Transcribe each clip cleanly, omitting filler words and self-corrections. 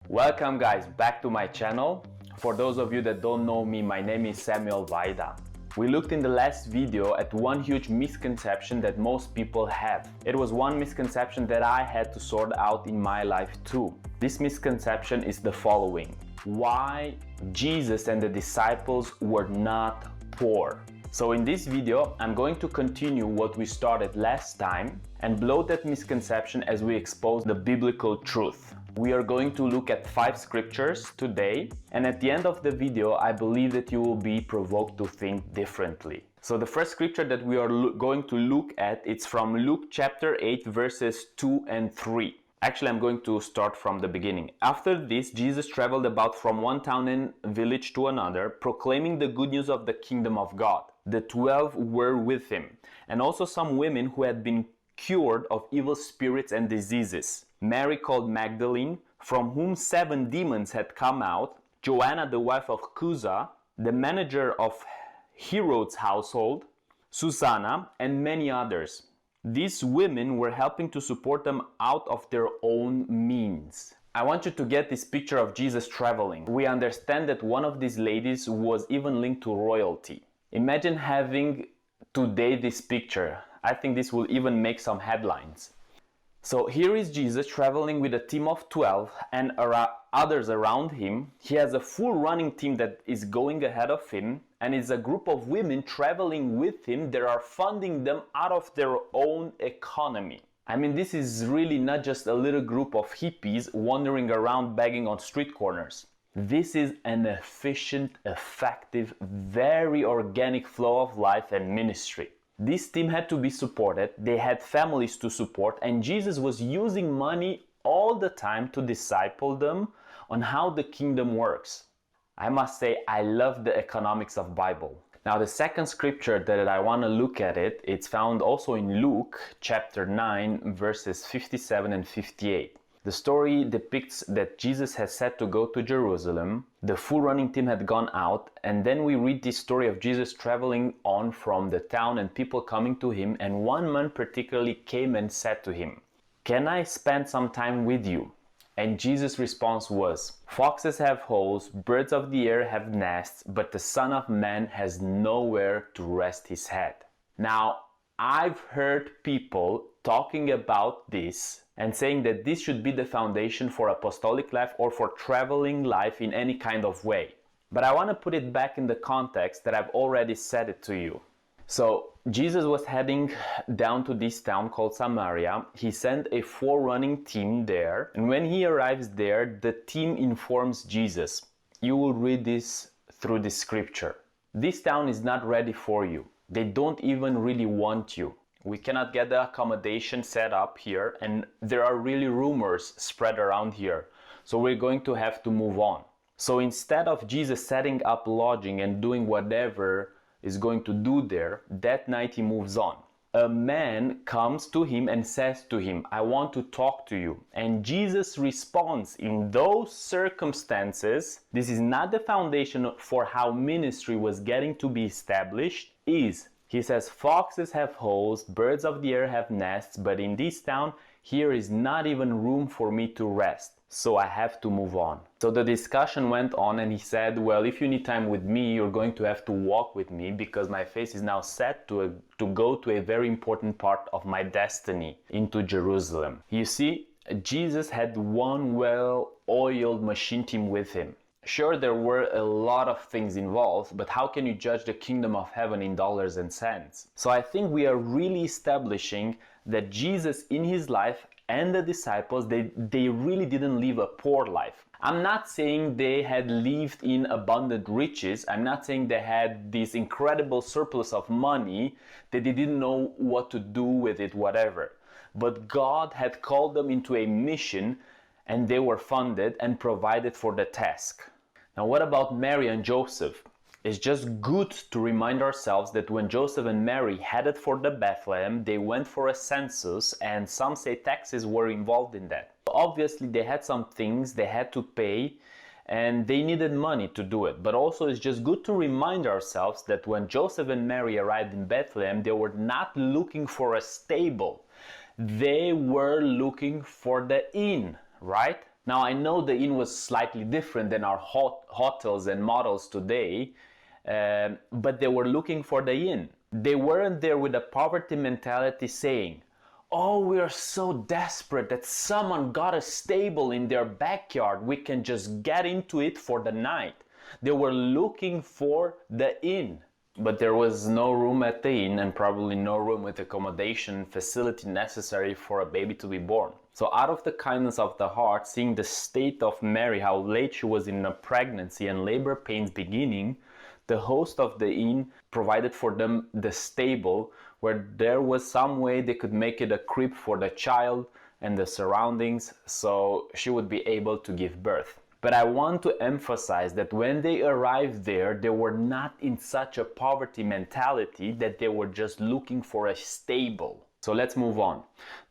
Welcome guys back to my channel. For those of you that don't know me, my name is Samuel Vaida. We looked in the last video at one huge misconception that most people have. It was one misconception that I had to sort out in my life too. This misconception is the following: why Jesus and the disciples were not poor. So in this video, I'm going to continue what we started last time and blow that misconception as we expose the biblical truth. We are going to look at 5 scriptures today, and at the end of the video, I believe that you will be provoked to think differently. So the first scripture that we are going to look at, it's from Luke chapter 8 verses 2 and 3. Actually, I'm going to start from the beginning. After this, Jesus traveled about from one town and village to another, proclaiming the good news of the kingdom of God. The 12 were with him, and also some women who had been cured of evil spirits and diseases. Mary called Magdalene, from whom 7 demons had come out, Joanna the wife of Chuza, the manager of Herod's household, Susanna, and many others. These women were helping to support them out of their own means. I want you to get this picture of Jesus traveling. We understand that one of these ladies was even linked to royalty. Imagine having today this picture. I think this will even make some headlines. So here is Jesus traveling with a team of 12 and others around him. He has a full running team that is going ahead of him, and it's a group of women traveling with him that are funding them out of their own economy. I mean, this is really not just a little group of hippies wandering around begging on street corners. This is an efficient, effective, very organic flow of life and ministry. This team had to be supported, they had families to support, and Jesus was using money all the time to disciple them on how the kingdom works. I must say, I love the economics of Bible. Now the second scripture that I want to look at it's found also in Luke chapter 9 verses 57 and 58. The story depicts that Jesus has set to go to Jerusalem. The full running team had gone out, and then we read this story of Jesus traveling on from the town and people coming to him, and one man particularly came and said to him, "Can I spend some time with you?" And Jesus' response was, "Foxes have holes, birds of the air have nests, but the Son of Man has nowhere to rest his head." Now, I've heard people talking about this and saying that this should be the foundation for apostolic life or for traveling life in any kind of way. But I want to put it back in the context that I've already said it to you. So Jesus was heading down to this town called Samaria. He sent a forerunning team there, and when he arrives there, the team informs Jesus. You will read this through the scripture. This town is not ready for you. They don't even really want you. We cannot get the accommodation set up here, and there are really rumors spread around here. So we're going to have to move on. So instead of Jesus setting up lodging and doing whatever is going to do there, that night he moves on. A man comes to him and says to him, "I want to talk to you." And Jesus responds in those circumstances, this is not the foundation for how ministry was getting to be established, he says, "Foxes have holes, birds of the air have nests, but in this town, here is not even room for me to rest. So I have to move on." So the discussion went on, and he said, "Well, if you need time with me, you're going to have to walk with me, because my face is now set to go to a very important part of my destiny, into Jerusalem." You see, Jesus had one well-oiled machine team with him. Sure, there were a lot of things involved, but how can you judge the kingdom of heaven in dollars and cents? So I think we are really establishing that Jesus in his life and the disciples, they really didn't live a poor life. I'm not saying they had lived in abundant riches. I'm not saying they had this incredible surplus of money that they didn't know what to do with it, whatever. But God had called them into a mission, and they were funded and provided for the task. Now, what about Mary and Joseph? It's just good to remind ourselves that when Joseph and Mary headed for the Bethlehem, they went for a census, and some say taxes were involved in that. Obviously, they had some things they had to pay, and they needed money to do it. But also, it's just good to remind ourselves that when Joseph and Mary arrived in Bethlehem, they were not looking for a stable. They were looking for the inn, right? Now, I know the inn was slightly different than our hotels and models today, but they were looking for the inn. They weren't there with a poverty mentality saying, oh, we are so desperate that someone got a stable in their backyard. We can just get into it for the night. They were looking for the inn. But there was no room at the inn and probably no room with accommodation facility necessary for a baby to be born. So out of the kindness of the heart, seeing the state of Mary, how late she was in a pregnancy and labor pains beginning, the host of the inn provided for them the stable where there was some way they could make it a crib for the child and the surroundings so she would be able to give birth. But I want to emphasize that when they arrived there, they were not in such a poverty mentality that they were just looking for a stable. So let's move on.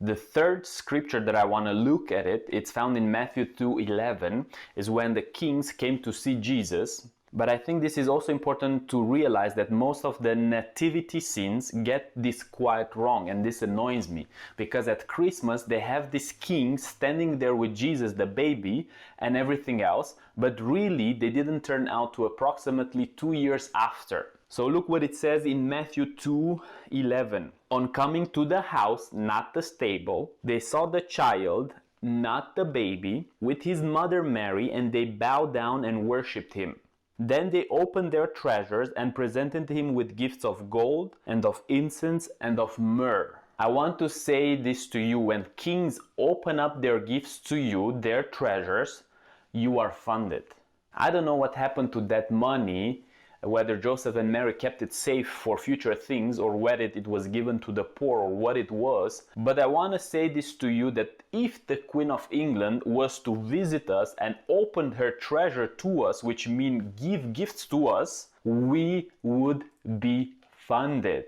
The third scripture that I want to look at it's found in Matthew 2:11, is when the kings came to see Jesus. But I think this is also important to realize that most of the nativity scenes get this quite wrong, and this annoys me because at Christmas they have this king standing there with Jesus the baby and everything else, but really they didn't turn out to approximately 2 years after. So look what it says in Matthew 2:11. On coming to the house, not the stable, they saw the child, not the baby, with his mother Mary, and they bowed down and worshipped him. Then they opened their treasures and presented him with gifts of gold and of incense and of myrrh. I want to say this to you: when kings open up their gifts to you, their treasures, you are funded. I don't know what happened to that money, whether Joseph and Mary kept it safe for future things or whether it was given to the poor or what it was. But I want to say this to you, that if the Queen of England was to visit us and open her treasure to us, which means give gifts to us, we would be funded.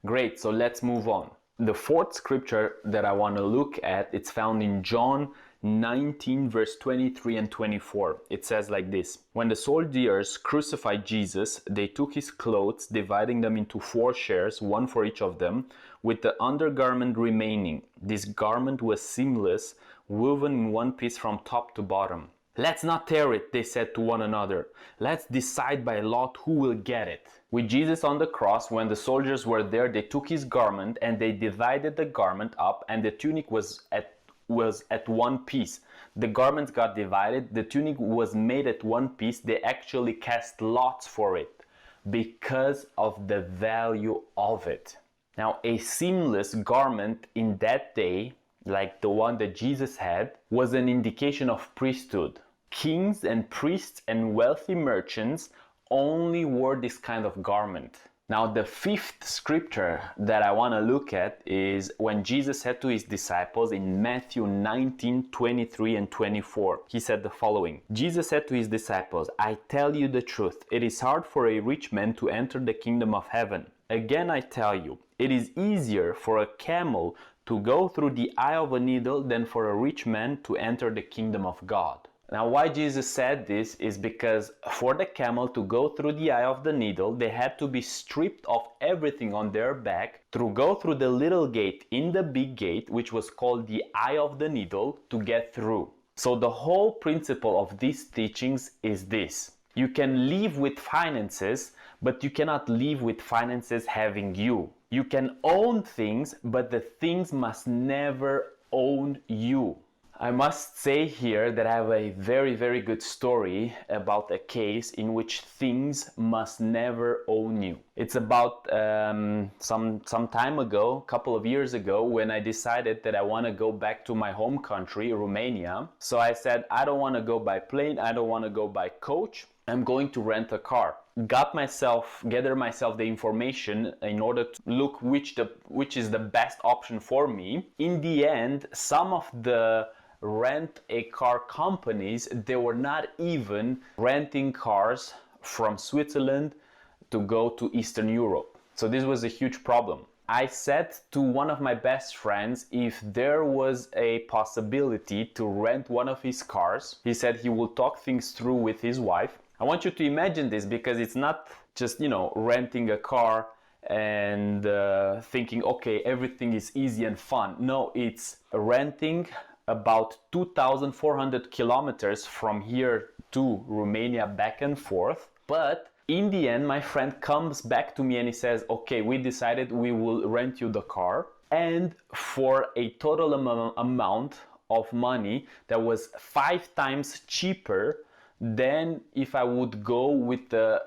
Great, so let's move on. The fourth scripture that I want to look at, it's found in John 19 verse 23 and 24. It says like this: when the soldiers crucified Jesus, they took his clothes, dividing them into 4 shares, one for each of them, with the undergarment remaining. This garment was seamless, woven in one piece from top to bottom. Let's not tear it, they said to one another. Let's decide by lot who will get it. With Jesus on the cross, when the soldiers were there, they took his garment and they divided the garment up, and the tunic was at one piece. The garments got divided, the tunic was made at one piece. They actually cast lots for it because of the value of it. Now, a seamless garment in that day, like the one that Jesus had, was an indication of priesthood. Kings and priests and wealthy merchants only wore this kind of garment. Now, the fifth scripture that I want to look at is when Jesus said to his disciples in Matthew 19, 23 and 24. He said the following: Jesus said to his disciples, I tell you the truth, it is hard for a rich man to enter the kingdom of heaven. Again, I tell you, it is easier for a camel to go through the eye of a needle than for a rich man to enter the kingdom of God. Now, why Jesus said this is because for the camel to go through the eye of the needle, they had to be stripped of everything on their back, to go through the little gate in the big gate, which was called the eye of the needle, to get through. So the whole principle of these teachings is this: you can live with finances, but you cannot live with finances having you. You can own things, but the things must never own you. I must say here that I have a very, very good story about a case in which things must never own you. It's about some time ago, a couple of years ago, when I decided that I want to go back to my home country, Romania. So I said, I don't want to go by plane, I don't want to go by coach, I'm going to rent a car. Gather myself the information in order to look which is the best option for me. In the end, some of the rent a car companies, they were not even renting cars from Switzerland to go to Eastern Europe. So this was a huge problem. I said to one of my best friends if there was a possibility to rent one of his cars. He said he will talk things through with his wife. I want you to imagine this, because it's not just, renting a car and thinking, okay, everything is easy and fun. No, it's renting about 2,400 kilometers from here to Romania back and forth. But in the end, my friend comes back to me and he says, okay, we decided we will rent you the car, and for a total amount of money that was 5 times cheaper than if I would go with the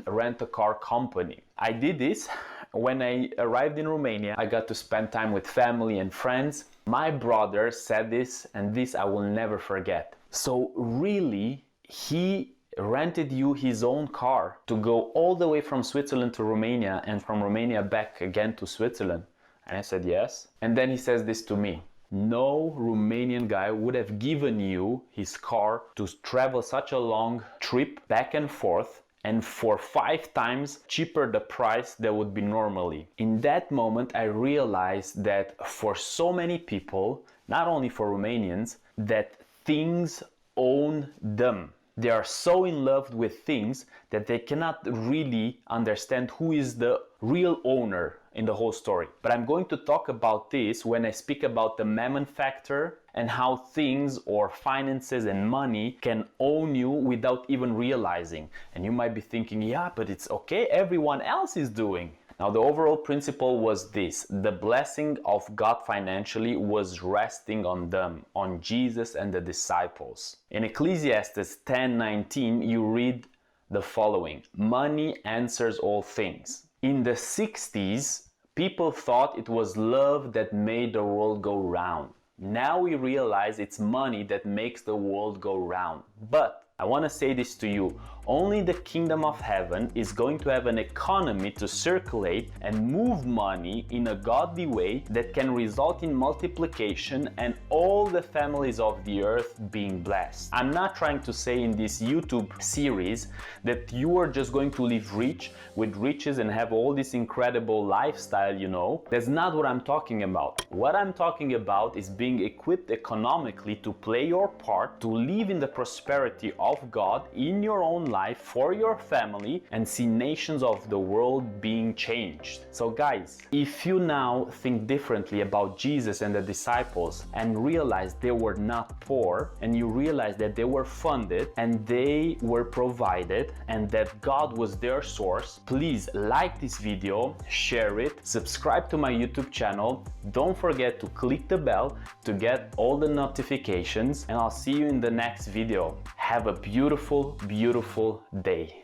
rent-a-car company. I did this. When I arrived in Romania, I got to spend time with family and friends. My brother said this, and this I will never forget. So really, he rented you his own car to go all the way from Switzerland to Romania and from Romania back again to Switzerland? And I said yes. And then he says this to me: no Romanian guy would have given you his car to travel such a long trip back and forth, and for 5 times cheaper the price that would be normally. In that moment, I realized that for so many people, not only for Romanians, that things own them. They are so in love with things that they cannot really understand who is the real owner in the whole story. But I'm going to talk about this when I speak about the mammon factor and how things or finances and money can own you without even realizing. And you might be thinking, yeah, but it's okay, everyone else is doing. Now, the overall principle was this: the blessing of God financially was resting on them, on Jesus and the disciples. In Ecclesiastes 10:19, you read the following: money answers all things. In the 60s, people thought it was love that made the world go round. Now we realize it's money that makes the world go round. But I want to say this to you: only the kingdom of heaven is going to have an economy to circulate and move money in a godly way that can result in multiplication and all the families of the earth being blessed. I'm not trying to say in this YouTube series that you are just going to live rich with riches and have all this incredible lifestyle, you know. That's not what I'm talking about. What I'm talking about is being equipped economically to play your part, to live in the prosperity of God in your own life, for your family, and see nations of the world being changed. So guys, if you now think differently about Jesus and the disciples and realize they were not poor, and you realize that they were funded and they were provided and that God was their source, please like this video, share it, subscribe to my YouTube channel. Don't forget to click the bell to get all the notifications, and I'll see you in the next video. Have a beautiful, beautiful day.